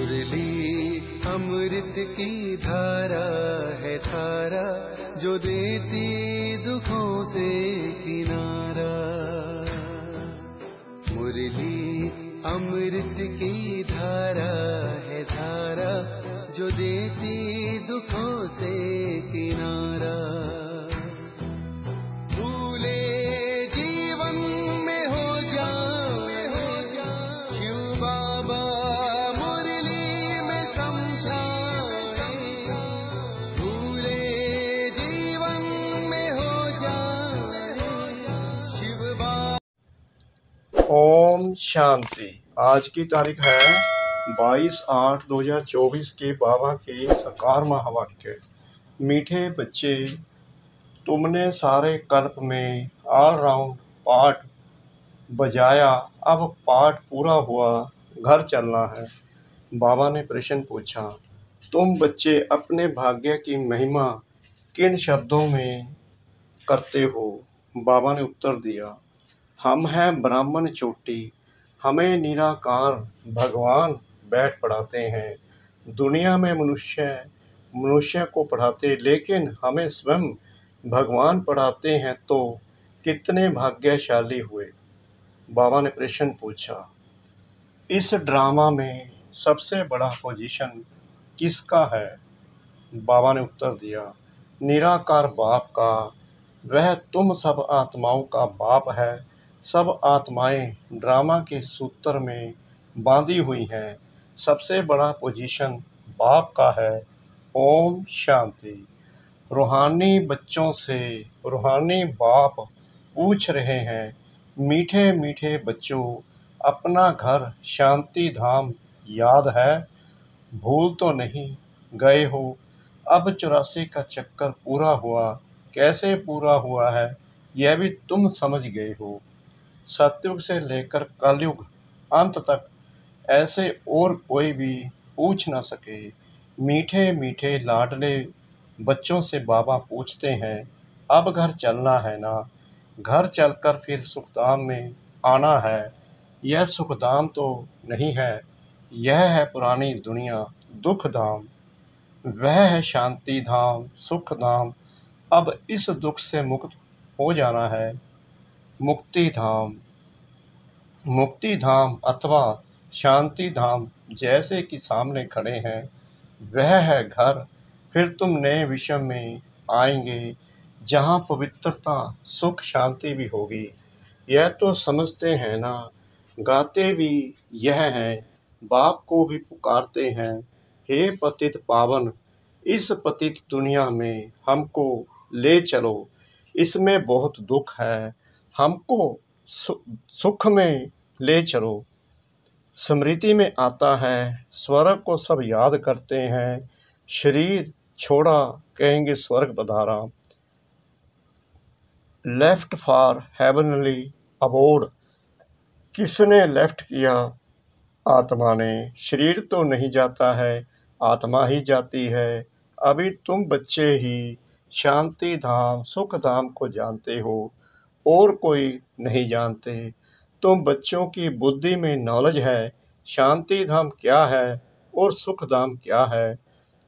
मुरली अमृत की धारा है धारा, जो देती दुखों से किनारा। मुरली अमृत की धारा है धारा, जो देती दुखों से किनारा। भूले जीवन में हो जाए शिव बाबा मुरली में समझाए। भूले जीवन में हो जाए शिव बाबा। ओम शांति। आज की तारीख है 22/8/2024 के बाबा के साकार महावाक्य। मीठे बच्चे, तुमने सारे कल्प में ऑलराउंड पाठ बजाया, अब पाठ पूरा हुआ, घर चलना है। बाबा ने प्रश्न पूछा, तुम बच्चे अपने भाग्य की महिमा किन शब्दों में करते हो? बाबा ने उत्तर दिया, हम हैं ब्राह्मण चोटी, हमें निराकार भगवान बैठ पढ़ाते हैं। दुनिया में मनुष्य को पढ़ाते, लेकिन हमें स्वयं भगवान पढ़ाते हैं, तो कितने भाग्यशाली हुए। बाबा ने प्रश्न पूछा, इस ड्रामा में सबसे बड़ा पोजीशन किसका है? बाबा ने उत्तर दिया, निराकार बाप का। वह तुम सब आत्माओं का बाप है। सब आत्माएं ड्रामा के सूत्र में बांधी हुई हैं। सबसे बड़ा पोजीशन बाप का है। ओम शांति। रूहानी बच्चों से रूहानी बाप पूछ रहे हैं, मीठे मीठे बच्चों, अपना घर शांति धाम याद है? भूल तो नहीं गए हो? अब 84 का चक्कर पूरा हुआ। कैसे पूरा हुआ है यह भी तुम समझ गए हो। सतयुग से लेकर कलयुग अंत तक ऐसे और कोई भी पूछ न सके। मीठे मीठे लाडले बच्चों से बाबा पूछते हैं, अब घर चलना है ना? घर चलकर फिर सुखधाम में आना है। यह सुखधाम तो नहीं है, यह है पुरानी दुनिया दुख धाम। वह है शांति धाम, सुख धाम। अब इस दुख से मुक्त हो जाना है। मुक्ति धाम, मुक्ति धाम अथवा शांति धाम जैसे कि सामने खड़े हैं, वह है घर। फिर तुम नए विश्व में आएंगे, जहाँ पवित्रता सुख शांति भी होगी। यह तो समझते हैं ना? गाते भी यह हैं, बाप को भी पुकारते हैं, हे पतित पावन, इस पतित दुनिया में हमको ले चलो। इसमें बहुत दुख है, हमको सुख में ले चलो। स्मृति में आता है, स्वर्ग को सब याद करते हैं, शरीर छोड़ा कहेंगे स्वर्ग पधारा। लेफ्ट फॉर हेवनली अबोर्ड, किसने लेफ्ट किया? आत्मा ने। शरीर तो नहीं जाता है, आत्मा ही जाती है। अभी तुम बच्चे ही शांति धाम सुख धाम को जानते हो, और कोई नहीं जानते। तुम बच्चों की बुद्धि में नॉलेज है, शांति धाम क्या है और सुख धाम क्या है।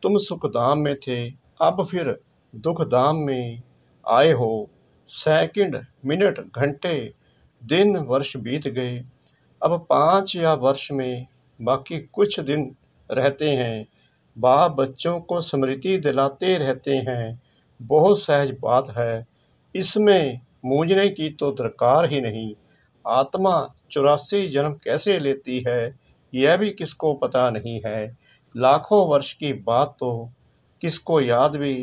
तुम सुख धाम में थे, अब फिर दुख धाम में आए हो। सेकंड, मिनट, घंटे, दिन, वर्ष बीत गए। अब 5 या वर्ष में बाकी कुछ दिन रहते हैं। बाप बच्चों को स्मृति दिलाते रहते हैं। बहुत सहज बात है, इसमें मूंझने की तो दरकार ही नहीं। आत्मा 84 जन्म कैसे लेती है यह भी किसको पता नहीं है। लाखों वर्ष की बात तो किसको याद भी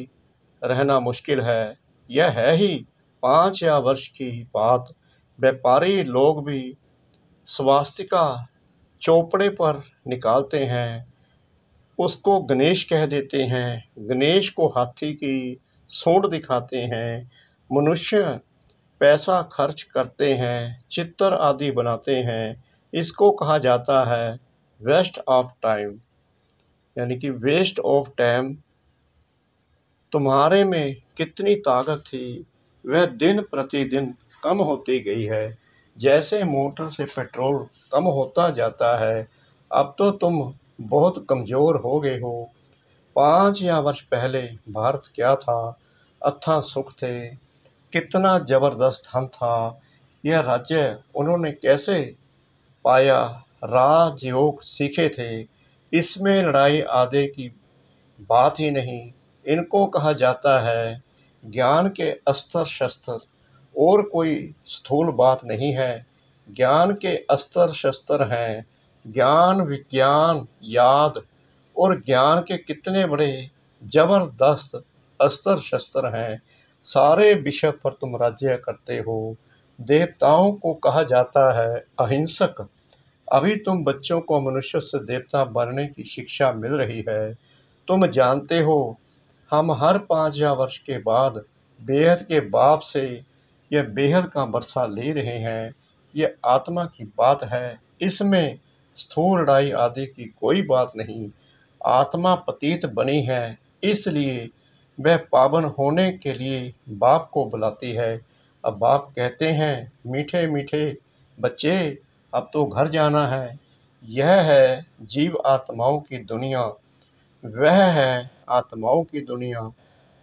रहना मुश्किल है। यह है ही 5 या वर्ष की बात। व्यापारी लोग भी स्वास्तिका चौपड़े पर निकालते हैं, उसको गणेश कह देते हैं। गणेश को हाथी की सूंड दिखाते हैं। मनुष्य पैसा खर्च करते हैं, चित्र आदि बनाते हैं। इसको कहा जाता है वेस्ट ऑफ टाइम, यानी कि वेस्ट ऑफ टाइम। तुम्हारे में कितनी ताकत थी, वह दिन प्रतिदिन कम होती गई है। जैसे मोटर से पेट्रोल कम होता जाता है, अब तो तुम बहुत कमजोर हो गए हो। 5 या वर्ष पहले भारत क्या था, अथाह सुख थे, कितना जबरदस्त हम था। यह राज्य उन्होंने कैसे पाया, राजयोग सीखे थे। इसमें लड़ाई आदि की बात ही नहीं। इनको कहा जाता है ज्ञान के अस्त्र शस्त्र, और कोई स्थूल बात नहीं है। ज्ञान के अस्त्र शस्त्र हैं ज्ञान, विज्ञान, याद, और ज्ञान के कितने बड़े जबरदस्त अस्त्र शस्त्र हैं। सारे विषय पर तुम राज्य करते हो। देवताओं को कहा जाता है अहिंसक। अभी तुम बच्चों को मनुष्य से देवता बनने की शिक्षा मिल रही है। तुम जानते हो हम हर 5 वर्ष के बाद बेहद के बाप से यह बेहद का वर्षा ले रहे हैं। यह आत्मा की बात है, इसमें स्थूल लड़ाई आदि की कोई बात नहीं। आत्मा पतित बनी है, इसलिए वह पावन होने के लिए बाप को बुलाती है। अब बाप कहते हैं मीठे मीठे बच्चे, अब तो घर जाना है। यह है जीव आत्माओं की दुनिया, वह है आत्माओं की दुनिया।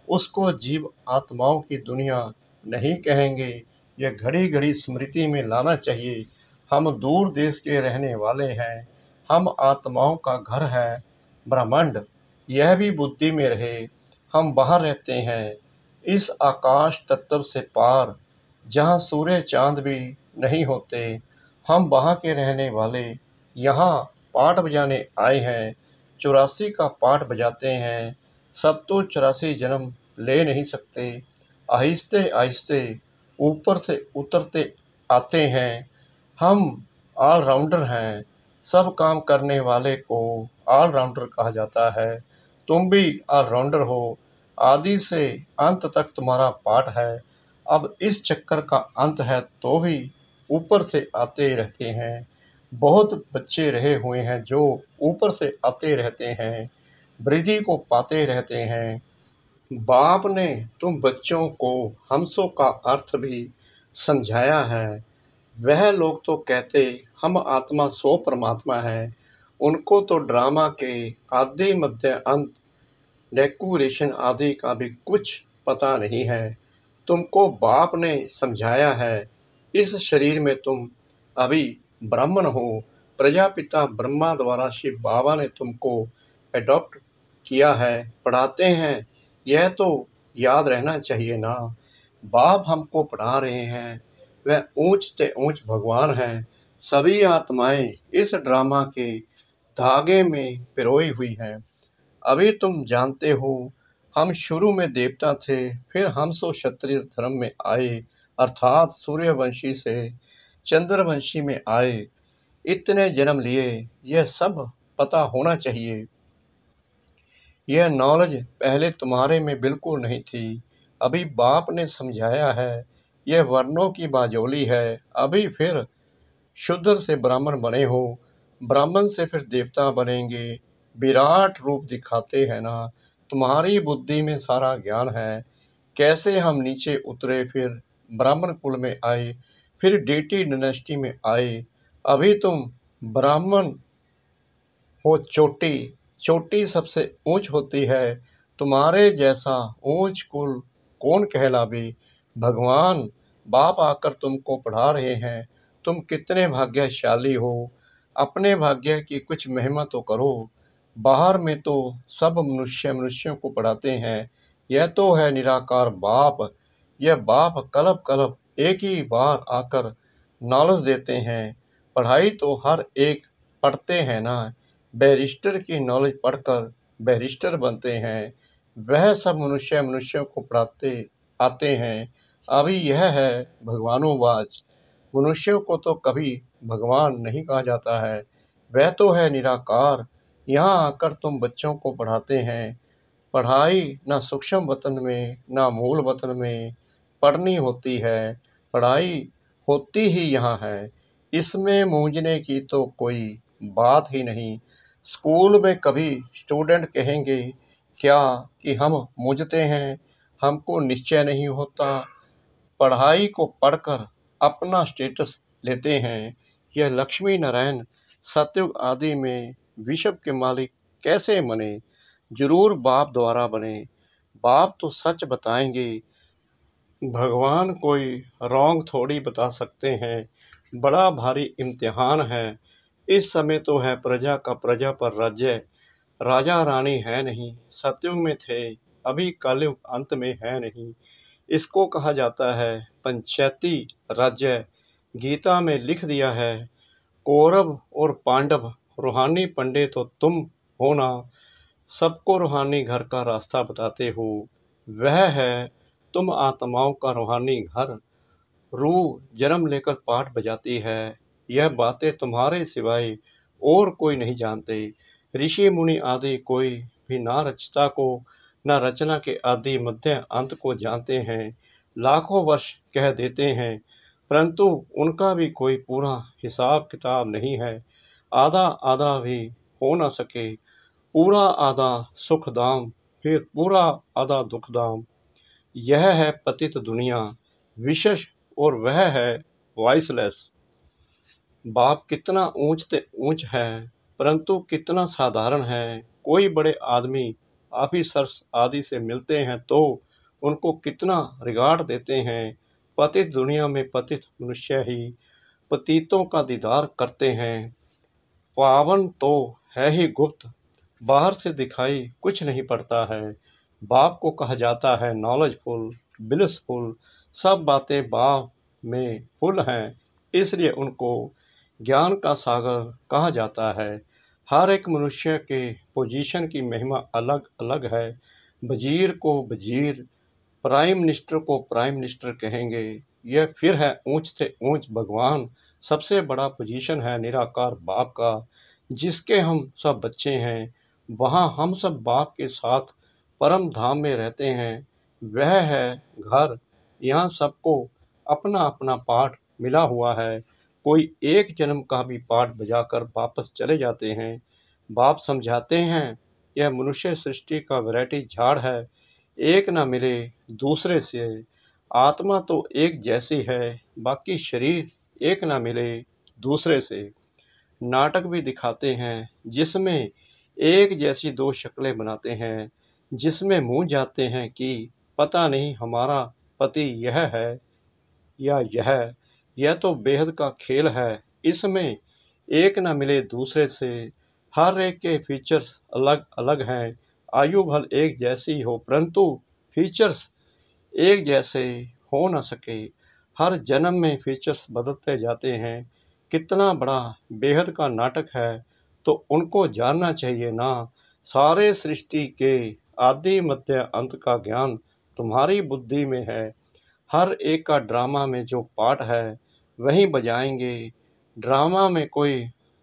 उसको जीव आत्माओं की दुनिया नहीं कहेंगे। यह घड़ी घड़ी स्मृति में लाना चाहिए। हम दूर देश के रहने वाले हैं। हम आत्माओं का घर है ब्रह्मांड। यह भी बुद्धि में रहे। हम बाहर रहते हैं इस आकाश तत्व से पार, जहाँ सूर्य चांद भी नहीं होते। हम वहाँ के रहने वाले यहाँ पाठ बजाने आए हैं। 84 का पाठ बजाते हैं। सब तो 84 जन्म ले नहीं सकते। आहिस्ते आहिस्ते ऊपर से उतरते आते हैं। हम ऑलराउंडर हैं। सब काम करने वाले को ऑलराउंडर कहा जाता है। तुम भी ऑलराउंडर हो। आदि से अंत तक तुम्हारा पाठ है। अब इस चक्कर का अंत है तो भी ऊपर से आते रहते हैं। बहुत बच्चे रहे हुए हैं जो ऊपर से आते रहते हैं, वृद्धि को पाते रहते हैं। बाप ने तुम बच्चों को हमसों का अर्थ भी समझाया है। वह लोग तो कहते हम आत्मा सो परमात्मा है। उनको तो ड्रामा के आदि मध्य अंत डेकोरेशन आदि का भी कुछ पता नहीं है। तुमको बाप ने समझाया है। इस शरीर में तुम अभी ब्राह्मण हो। प्रजापिता ब्रह्मा द्वारा शिव बाबा ने तुमको एडॉप्ट किया है, पढ़ाते हैं। यह तो याद रहना चाहिए ना। बाप हमको पढ़ा रहे हैं। वह ऊंच से ऊंच भगवान हैं। सभी आत्माएं इस ड्रामा के धागे में पिरोई हुई हैं। अभी तुम जानते हो हम शुरू में देवता थे, फिर हम सो क्षत्रिय धर्म में आए, अर्थात सूर्यवंशी से चंद्रवंशी में आए। इतने जन्म लिए, यह सब पता होना चाहिए। यह नॉलेज पहले तुम्हारे में बिल्कुल नहीं थी। अभी बाप ने समझाया है। यह वर्णों की बाजोली है। अभी फिर शूद्र से ब्राह्मण बने हो, ब्राह्मण से फिर देवता बनेंगे। विराट रूप दिखाते हैं ना। तुम्हारी बुद्धि में सारा ज्ञान है। कैसे हम नीचे उतरे, फिर ब्राह्मण कुल में आए, फिर डीटी डायनेस्टी में आए। अभी तुम ब्राह्मण हो। चोटी चोटी सबसे ऊंच होती है। तुम्हारे जैसा ऊंच कुल कौन कहलावे। भगवान बाप आकर तुमको पढ़ा रहे हैं। तुम कितने भाग्यशाली हो। अपने भाग्य की कुछ महिमा तो करो। बाहर में तो सब मनुष्य मनुष्यों को पढ़ाते हैं। यह तो है निराकार बाप। यह बाप कल्प कल्प एक ही बार आकर नॉलेज देते हैं। पढ़ाई तो हर एक पढ़ते हैं ना। बैरिस्टर की नॉलेज पढ़कर बैरिस्टर बनते हैं। वह सब मनुष्य मनुष्यों को पढ़ाते आते हैं। अभी यह है भगवानोवाच। मनुष्यों को तो कभी भगवान नहीं कहा जाता है। वह तो है निराकार। यहाँ आकर तुम बच्चों को पढ़ाते हैं। पढ़ाई न सूक्ष्म वतन में न मूल वतन में पढ़नी होती है। पढ़ाई होती ही यहाँ है। इसमें मूंझने की तो कोई बात ही नहीं। स्कूल में कभी स्टूडेंट कहेंगे क्या कि हम मूंझते हैं, हमको निश्चय नहीं होता। पढ़ाई को पढ़कर अपना स्टेटस लेते हैं। यह लक्ष्मी नारायण सतयुग आदि में विश्व के मालिक कैसे बने? जरूर बाप द्वारा बने। बाप तो सच बताएंगे, भगवान कोई रॉन्ग थोड़ी बता सकते हैं। बड़ा भारी इम्तिहान है। इस समय तो है प्रजा का प्रजा पर राज्य, राजा रानी है नहीं। सतयुग में थे, अभी कलयुग अंत में है नहीं। इसको कहा जाता है पंचायती राज्य। गीता में लिख दिया है, कौरव और पांडव रूहानी पंडित तो तुम हो ना, सबको रूहानी घर का रास्ता बताते हो। वह है तुम आत्माओं का रूहानी घर। रूह जन्म लेकर पाठ बजाती है। यह बातें तुम्हारे सिवाय और कोई नहीं जानते। ऋषि मुनि आदि कोई भी ना रचता को न रचना के आदि मध्य अंत को जानते हैं। लाखों वर्ष कह देते हैं, परंतु उनका भी कोई पूरा हिसाब किताब नहीं है। आधा आधा भी हो न सके। पूरा आधा सुख दाम, फिर पूरा आधा दुख दाम। यह है पतित दुनिया विशेष, और वह है वॉइसलेस। बाप कितना ऊंच से ऊंच है, परंतु कितना साधारण है। कोई बड़े आदमी ऑफिसर्स आदि से मिलते हैं तो उनको कितना रिगार्ड देते हैं। पतित दुनिया में पतित मनुष्य ही पतितों का दीदार करते हैं। पावन तो है ही गुप्त, बाहर से दिखाई कुछ नहीं पड़ता है। बाप को कहा जाता है नॉलेजफुल, ब्लिसफुल। सब बातें बाप में फुल हैं, इसलिए उनको ज्ञान का सागर कहा जाता है। हर एक मनुष्य के पोजीशन की महिमा अलग अलग है। वजीर को वजीर, प्राइम मिनिस्टर को प्राइम मिनिस्टर कहेंगे। यह फिर है ऊंच से ऊंच भगवान। सबसे बड़ा पोजीशन है निराकार बाप का, जिसके हम सब बच्चे हैं। वहाँ हम सब बाप के साथ परम धाम में रहते हैं। वह है घर। यहाँ सबको अपना अपना पाठ मिला हुआ है। कोई एक जन्म का भी पाठ बजाकर वापस चले जाते हैं। बाप समझाते हैं, यह मनुष्य सृष्टि का वैरायटी झाड़ है, एक न मिले दूसरे से। आत्मा तो एक जैसी है, बाकी शरीर एक न मिले दूसरे से। नाटक भी दिखाते हैं जिसमें एक जैसी दो शक्लें बनाते हैं, जिसमें मुंह जाते हैं कि पता नहीं हमारा पति यह है या यह तो बेहद का खेल है। इसमें एक न मिले दूसरे से। हर एक के फीचर्स अलग अलग हैं। आयु भल एक जैसी हो, परंतु फीचर्स एक जैसे हो न सके। हर जन्म में फीचर्स बदलते जाते हैं। कितना बड़ा बेहद का नाटक है, तो उनको जानना चाहिए ना। सारे सृष्टि के आदि मध्य अंत का ज्ञान तुम्हारी बुद्धि में है। हर एक का ड्रामा में जो पार्ट है वही बजाएंगे। ड्रामा में कोई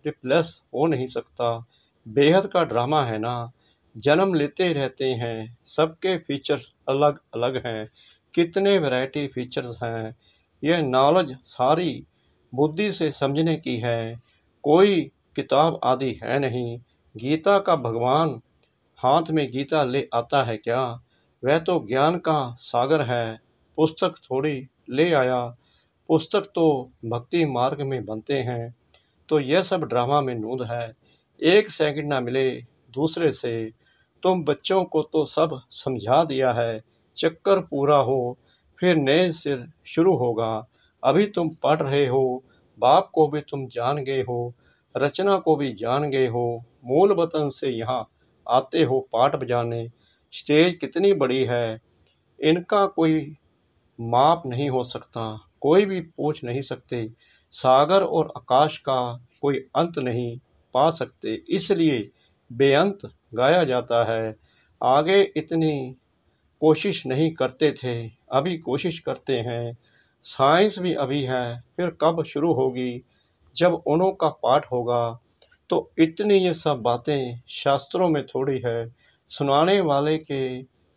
रिप्लेस हो नहीं सकता। बेहद का ड्रामा है ना। जन्म लेते रहते हैं, सबके फीचर्स अलग अलग हैं। कितने वैरायटी फीचर्स हैं। यह नॉलेज सारी बुद्धि से समझने की है, कोई किताब आदि है नहीं। गीता का भगवान हाथ में गीता ले आता है क्या? वह तो ज्ञान का सागर है। पुस्तक थोड़ी ले आया। पुस्तक तो भक्ति मार्ग में बनते हैं। तो यह सब ड्रामा में नूद है। एक सेकंड ना मिले दूसरे से। तुम बच्चों को तो सब समझा दिया है। चक्कर पूरा हो फिर नए सिर शुरू होगा। अभी तुम पढ़ रहे हो, बाप को भी तुम जान गए हो, रचना को भी जान गए हो। मूल वतन से यहाँ आते हो पाठ बजाने। स्टेज कितनी बड़ी है, इनका कोई माप नहीं हो सकता, कोई भी पूछ नहीं सकते। सागर और आकाश का कोई अंत नहीं पा सकते, इसलिए बेअंत गाया जाता है। आगे इतनी कोशिश नहीं करते थे, अभी कोशिश करते हैं। साइंस भी अभी है, फिर कब शुरू होगी? जब उन्हों का पाठ होगा। तो इतनी ये सब बातें शास्त्रों में थोड़ी है। सुनाने वाले के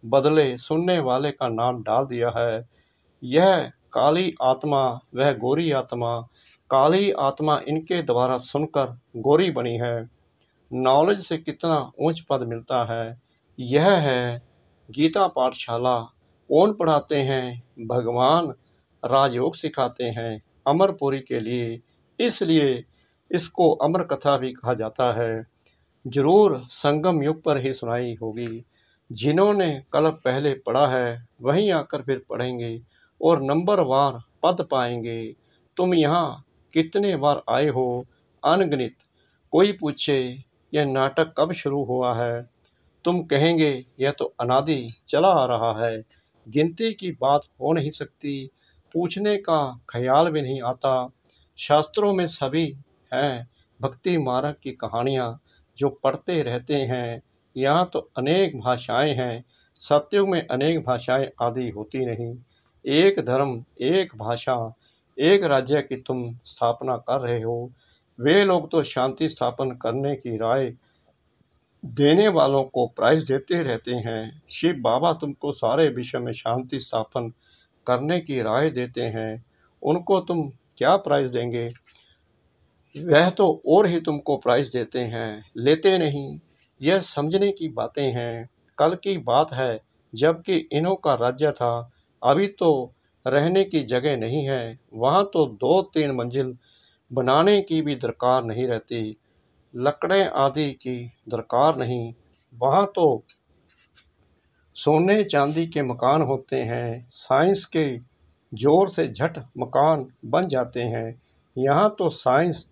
बदले सुनने वाले का नाम डाल दिया है। यह काली आत्मा, वह गोरी आत्मा। काली आत्मा इनके द्वारा सुनकर गोरी बनी है। नॉलेज से कितना ऊंच पद मिलता है। यह है गीता पाठशाला। कौन पढ़ाते हैं? भगवान राजयोग सिखाते हैं अमरपुरी के लिए। इसलिए इसको अमर कथा भी कहा जाता है। जरूर संगम युग पर ही सुनाई होगी। जिन्होंने कल्प पहले पढ़ा है वहीं आकर फिर पढ़ेंगे और नंबरवार पद पाएंगे। तुम यहाँ कितने बार आए हो अनगिनत। कोई पूछे यह नाटक कब शुरू हुआ है, तुम कहेंगे यह तो अनादि चला आ रहा है। गिनती की बात हो नहीं सकती, पूछने का ख्याल भी नहीं आता। शास्त्रों में सभी हैं भक्ति मार्ग की कहानियाँ जो पढ़ते रहते हैं। यहाँ तो अनेक भाषाएं हैं, सत्युग में अनेक भाषाएं आदि होती नहीं। एक धर्म, एक भाषा, एक राज्य की तुम स्थापना कर रहे हो। वे लोग तो शांति स्थापन करने की राय देने वालों को प्राइज देते रहते हैं। शिव बाबा तुमको सारे विश्व में शांति स्थापन करने की राय देते हैं, उनको तुम क्या प्राइज देंगे? वह तो और ही तुमको प्राइज देते हैं, लेते नहीं। यह समझने की बातें हैं। कल की बात है जबकि इन्हों का राज्य था। अभी तो रहने की जगह नहीं है। वहाँ तो 2-3 मंजिल बनाने की भी दरकार नहीं रहती, लकड़ें आदि की दरकार नहीं। वहाँ तो सोने चांदी के मकान होते हैं, साइंस के जोर से झट मकान बन जाते हैं। यहाँ तो साइंस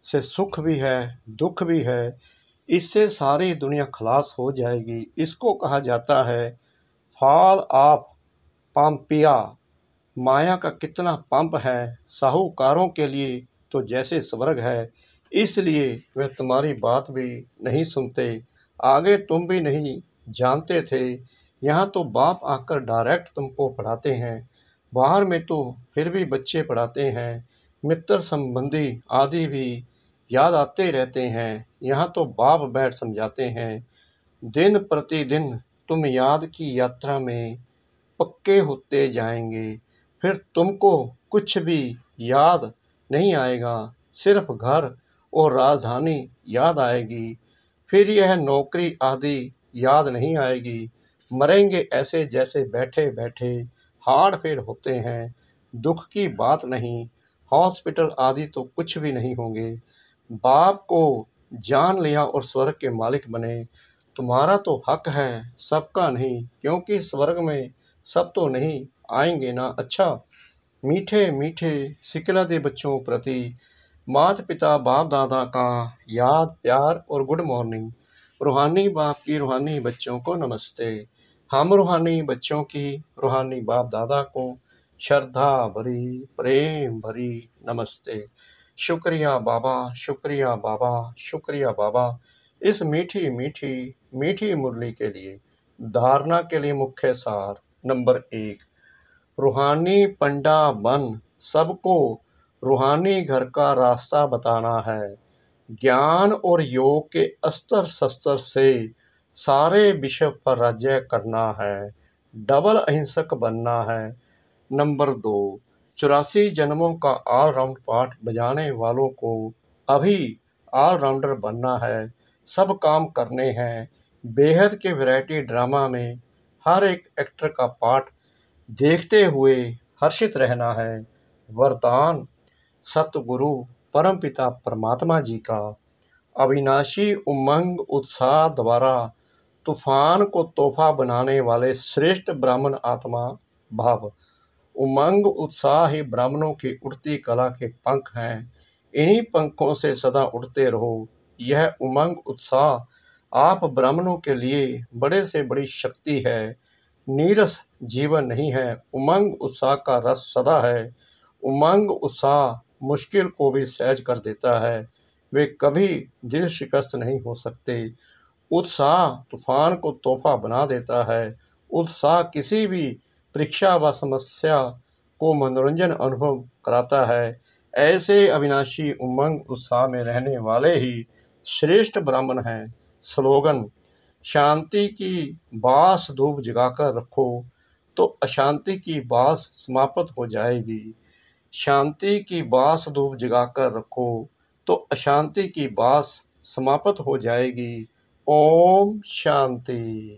से सुख भी है, दुख भी है। इससे सारी दुनिया खलास हो जाएगी। इसको कहा जाता है फॉल ऑफ पाम्पिया। माया का कितना पंप है। साहूकारों के लिए तो जैसे स्वर्ग है, इसलिए वे तुम्हारी बात भी नहीं सुनते। आगे तुम भी नहीं जानते थे। यहाँ तो बाप आकर डायरेक्ट तुमको पढ़ाते हैं। बाहर में तो फिर भी बच्चे पढ़ाते हैं, मित्र संबंधी आदि भी याद आते रहते हैं। यहाँ तो बाप बैठ समझाते हैं। दिन प्रतिदिन तुम याद की यात्रा में पक्के होते जाएंगे। फिर तुमको कुछ भी याद नहीं आएगा, सिर्फ घर और राजधानी याद आएगी। फिर यह नौकरी आदि याद नहीं आएगी। मरेंगे ऐसे जैसे बैठे बैठे हाड़ फेर होते हैं। दुख की बात नहीं, हॉस्पिटल आदि तो कुछ भी नहीं होंगे। बाप को जान लिया और स्वर्ग के मालिक बने। तुम्हारा तो हक है, सबका नहीं, क्योंकि स्वर्ग में सब तो नहीं आएंगे ना। अच्छा, मीठे मीठे सिकलते बच्चों प्रति माता पिता बाप दादा का याद प्यार और गुड मॉर्निंग। रूहानी बाप की रूहानी बच्चों को नमस्ते। हम रूहानी बच्चों की रूहानी बाप दादा को श्रद्धा भरी प्रेम भरी नमस्ते। शुक्रिया बाबा, शुक्रिया बाबा, शुक्रिया बाबा इस मीठी मीठी मीठी मुरली के लिए। धारणा के लिए मुख्य सार नंबर 1, रूहानी पंडा बन सबको रूहानी घर का रास्ता बताना है। ज्ञान और योग के अस्त्र शस्त्र से सारे विश्व पर राज्य करना है। डबल अहिंसक बनना है। नंबर 2, 84 जन्मों का ऑलराउंड पाठ बजाने वालों को अभी ऑलराउंडर बनना है। सब काम करने हैं। बेहद के वैरायटी ड्रामा में हर एक एक्टर का पाठ देखते हुए हर्षित रहना है। वरदान सतगुरु परमपिता परमात्मा जी का अविनाशी उमंग उत्साह द्वारा तूफान को तोहफा बनाने वाले श्रेष्ठ ब्राह्मण आत्मा भाव। उमंग उत्साह ही ब्राह्मणों की उड़ती कला के पंख हैं। इन्हीं पंखों से सदा उड़ते रहो। यह उमंग उत्साह आप ब्राह्मणों के लिए बड़े से बड़ी शक्ति है। नीरस जीवन नहीं है। उमंग उत्साह का रस सदा है। उमंग उत्साह मुश्किल को भी सहज कर देता है। वे कभी दिल शिकस्त नहीं हो सकते। उत्साह तूफान को तोहफा बना देता है। उत्साह किसी भी परीक्षा व समस्या को मनोरंजन अनुभव कराता है। ऐसे अविनाशी उमंग उत्साह में रहने वाले ही श्रेष्ठ ब्राह्मण हैं। स्लोगन, शांति की बास धूप जगाकर रखो तो अशांति की बास समाप्त हो जाएगी। शांति की बास धूप जगाकर रखो तो अशांति की बास समाप्त हो जाएगी। ओम शांति।